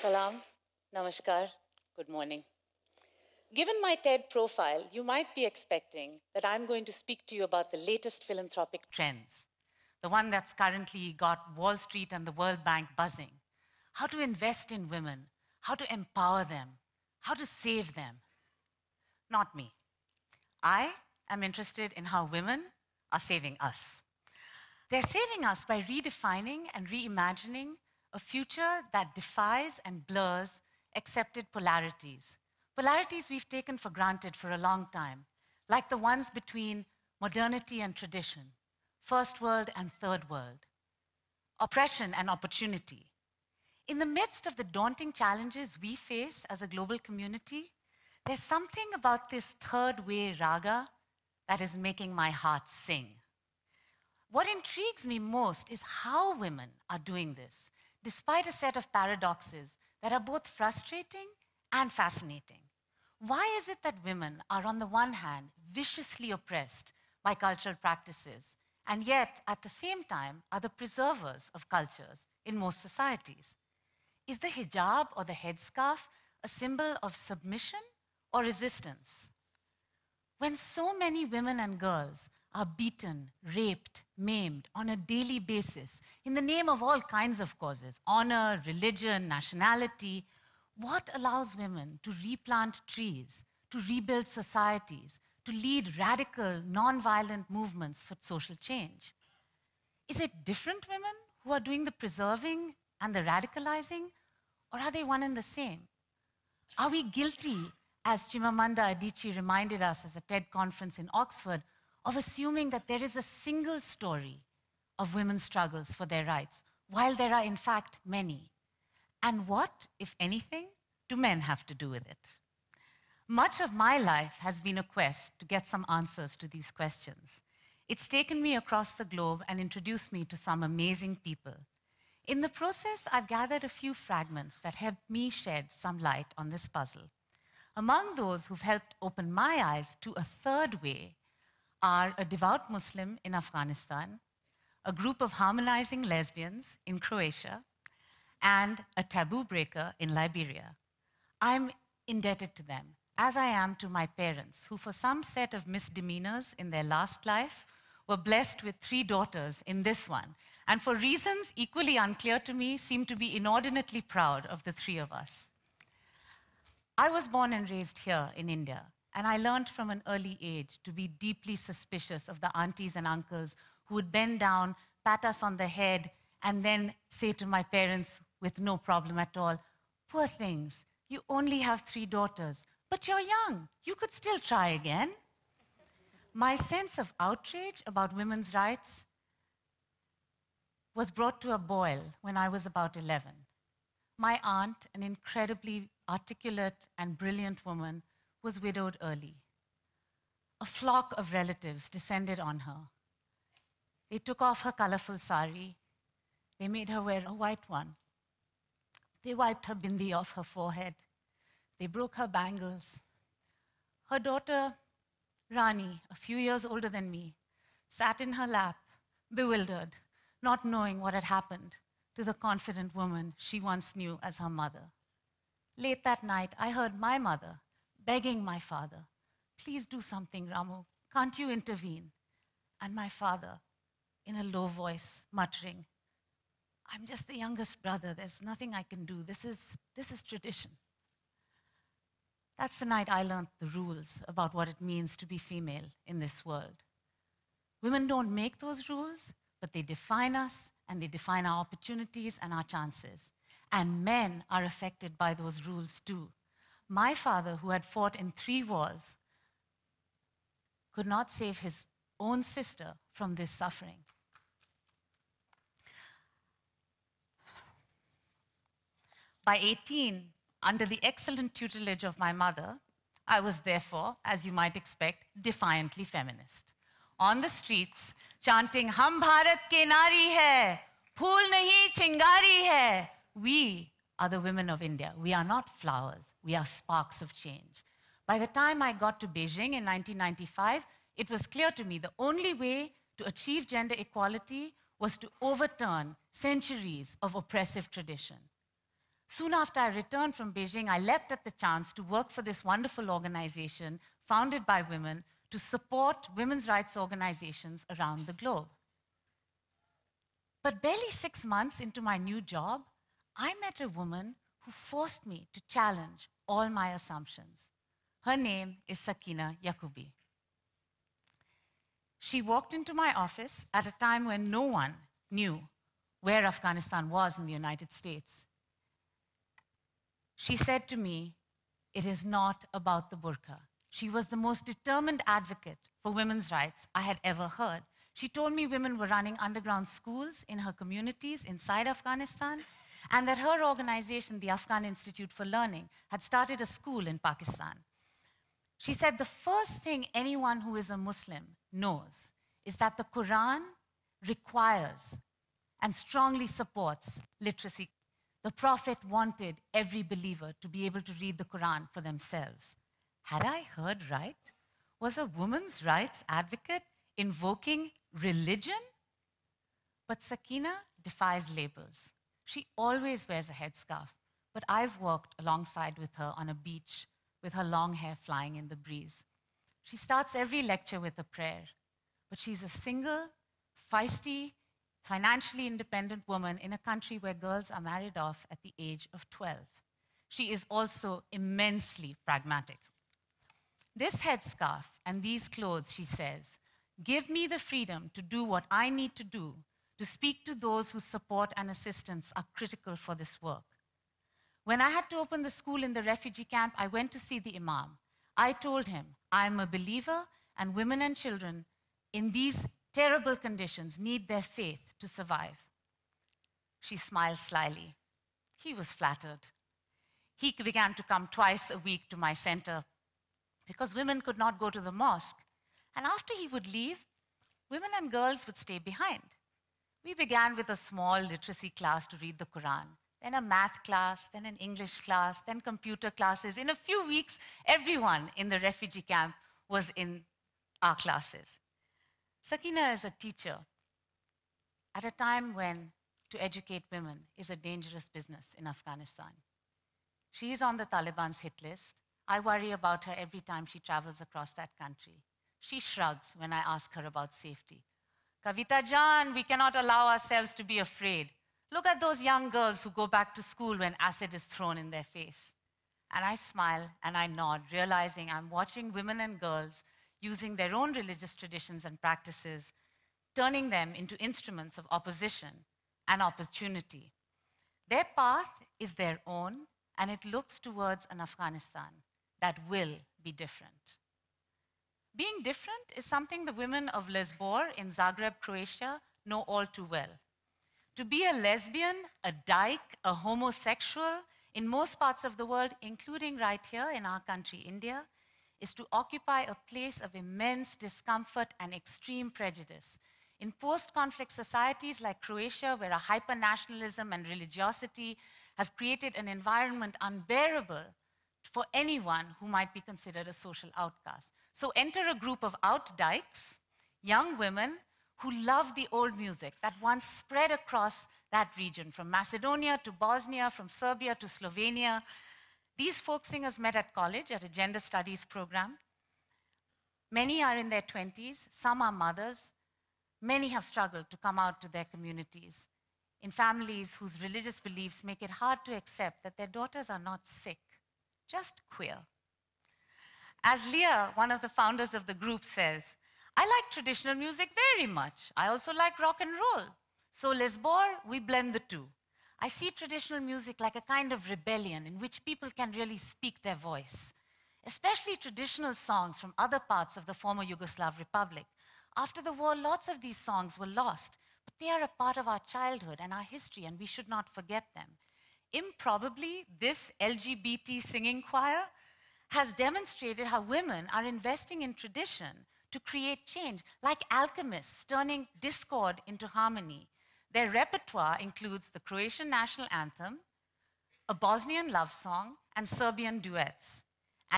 Salam, namaskar, good morning. Given my TED profile, you might be expecting that I'm going to speak to you about the latest philanthropic trends, the one that's currently got Wall Street and the World Bank buzzing. How to invest in women, how to empower them, how to save them. Not me. I am interested in how women are saving us. They're saving us by redefining and reimagining a future that defies and blurs accepted polarities. Polarities we've taken for granted for a long time, like the ones between modernity and tradition, first world and third world, oppression and opportunity. In the midst of the daunting challenges we face as a global community, there's something about this third way raga that is making my heart sing. What intrigues me most is how women are doing this, despite a set of paradoxes that are both frustrating and fascinating. Why is it that women are, on the one hand, viciously oppressed by cultural practices, and yet, at the same time, are the preservers of cultures in most societies? Is the hijab or the headscarf a symbol of submission or resistance? When so many women and girls are beaten, raped, maimed on a daily basis in the name of all kinds of causes, honor, religion, nationality, what allows women to replant trees, to rebuild societies, to lead radical, non-violent movements for social change? Is it different women who are doing the preserving and the radicalizing, or are they one and the same? Are we guilty, as Chimamanda Adichie reminded us at a TED conference in Oxford, of assuming that there is a single story of women's struggles for their rights, while there are in fact many? And what, if anything, do men have to do with it? Much of my life has been a quest to get some answers to these questions. It's taken me across the globe and introduced me to some amazing people. In the process, I've gathered a few fragments that helped me shed some light on this puzzle. Among those who've helped open my eyes to a third way are a devout Muslim in Afghanistan, a group of harmonizing lesbians in Croatia, and a taboo breaker in Liberia. I'm indebted to them, as I am to my parents, who for some set of misdemeanors in their last life were blessed with 3 daughters in this one, and for reasons equally unclear to me, seem to be inordinately proud of the 3 of us. I was born and raised here in India, and I learned from an early age to be deeply suspicious of the aunties and uncles who would bend down, pat us on the head, and then say to my parents with no problem at all, "Poor things, you only have 3 daughters, but you're young, you could still try again." My sense of outrage about women's rights was brought to a boil when I was about 11. My aunt, an incredibly articulate and brilliant woman, was widowed early. A flock of relatives descended on her. They took off her colorful sari. They made her wear a white one. They wiped her bindi off her forehead. They broke her bangles. Her daughter, Rani, a few years older than me, sat in her lap, bewildered, not knowing what had happened to the confident woman she once knew as her mother. Late that night, I heard my mother begging my father, "Please do something, Ramu. Can't you intervene?" And my father, in a low voice, muttering, "I'm just the youngest brother. There's nothing I can do. This is tradition." That's the night I learned the rules about what it means to be female in this world. Women don't make those rules, but they define us, and they define our opportunities and our chances. And men are affected by those rules too. My father, who had fought in 3 wars, could not save his own sister from this suffering. By 18, under the excellent tutelage of my mother, I was therefore, as you might expect, defiantly feminist. On the streets, chanting, "Hum Bharat ke nari hai, phool nahi chingari hai." We are the women of India. We are not flowers. We are sparks of change. By the time I got to Beijing in 1995, it was clear to me the only way to achieve gender equality was to overturn centuries of oppressive tradition. Soon after I returned from Beijing, I leapt at the chance to work for this wonderful organization founded by women to support women's rights organizations around the globe. But barely 6 months into my new job, I met a woman who forced me to challenge all my assumptions. Her name is Sakina Yakubi. She walked into my office at a time when no one knew where Afghanistan was in the United States. She said to me, "It is not about the burqa." She was the most determined advocate for women's rights I had ever heard. She told me women were running underground schools in her communities inside Afghanistan, and that her organization, the Afghan Institute for Learning, had started a school in Pakistan. She said the first thing anyone who is a Muslim knows is that the Quran requires and strongly supports literacy. The Prophet wanted every believer to be able to read the Quran for themselves. Had I heard right? Was a women's rights advocate invoking religion? But Sakina defies labels. She always wears a headscarf, but I've walked alongside with her on a beach with her long hair flying in the breeze. She starts every lecture with a prayer, but she's a single, feisty, financially independent woman in a country where girls are married off at the age of 12. She is also immensely pragmatic. This headscarf and these clothes, she says, give me the freedom to do what I need to do to speak to those whose support and assistance are critical for this work. When I had to open the school in the refugee camp, I went to see the imam. I told him, I am a believer, and women and children in these terrible conditions need their faith to survive. She smiled slyly. He was flattered. He began to come twice a week to my center because women could not go to the mosque. And after he would leave, women and girls would stay behind. We began with a small literacy class to read the Quran, then a math class, then an English class, then computer classes. In a few weeks, everyone in the refugee camp was in our classes. Sakina is a teacher at a time when to educate women is a dangerous business in Afghanistan. She is on the Taliban's hit list. I worry about her every time she travels across that country. She shrugs when I ask her about safety. Kavita-Jan, we cannot allow ourselves to be afraid. Look at those young girls who go back to school when acid is thrown in their face. And I smile and I nod, realizing I'm watching women and girls using their own religious traditions and practices, turning them into instruments of opposition and opportunity. Their path is their own, and it looks towards an Afghanistan that will be different. Being different is something the women of Lesbor in Zagreb, Croatia, know all too well. To be a lesbian, a dyke, a homosexual in most parts of the world, including right here in our country, India, is to occupy a place of immense discomfort and extreme prejudice. In post-conflict societies like Croatia, where a hyper-nationalism and religiosity have created an environment unbearable for anyone who might be considered a social outcast. So enter a group of out-dykes, young women who love the old music that once spread across that region, from Macedonia to Bosnia, from Serbia to Slovenia. These folk singers met at college at a gender studies program. Many are in their 20s, some are mothers. Many have struggled to come out to their communities in families whose religious beliefs make it hard to accept that their daughters are not sick, just queer. As Leah, one of the founders of the group, says, I like traditional music very much. I also like rock and roll. So Lesbor, we blend the two. I see traditional music like a kind of rebellion in which people can really speak their voice, especially traditional songs from other parts of the former Yugoslav Republic. After the war, lots of these songs were lost, but they are a part of our childhood and our history, and we should not forget them. Improbably, this LGBT singing choir has demonstrated how women are investing in tradition to create change, like alchemists turning discord into harmony. Their repertoire includes the Croatian national anthem, a Bosnian love song, and Serbian duets.